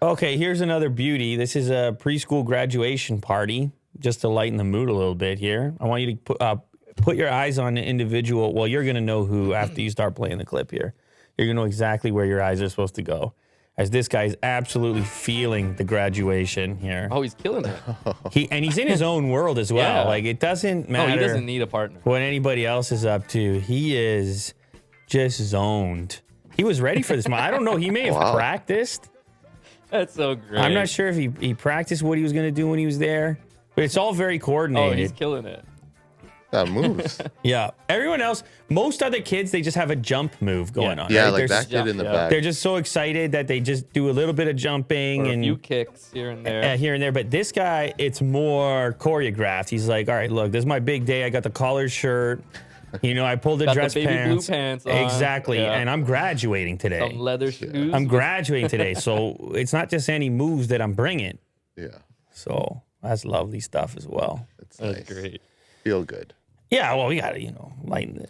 Okay, here's another beauty. This is a preschool graduation party, just to lighten the mood a little bit here. I want you to put your eyes on the individual. Well, you're going to know who after you start playing the clip here. You're going to know exactly where your eyes are supposed to go. As this guy is absolutely feeling the graduation here. Oh, he's killing it. He's in his own world as well. Yeah. Like, it doesn't matter. No, he doesn't need a partner. What anybody else is up to. He is just zoned. He was ready for this. I don't know. He may have practiced. That's so great. I'm not sure if he practiced what he was going to do when he was there, but it's all very coordinated. Oh, he's killing it. That moves. Yeah. Everyone else, most other kids, they just have a jump move going on. Yeah, right? like that kid in the back. They're just so excited that they just do a little bit of jumping Or and a few kicks here and there. Here and there. But this guy, it's more choreographed. He's like, all right, look, this is my big day. I got the collared shirt. You know, I pulled the Got dress the baby pants. blue pants on. Exactly. Yeah. And I'm graduating today. Some leather shoes. I'm graduating today. So it's not just any moves that I'm bringing. Yeah. So that's lovely stuff as well. That's That's nice. great. Feel good. Yeah, well, we got to, lighten it.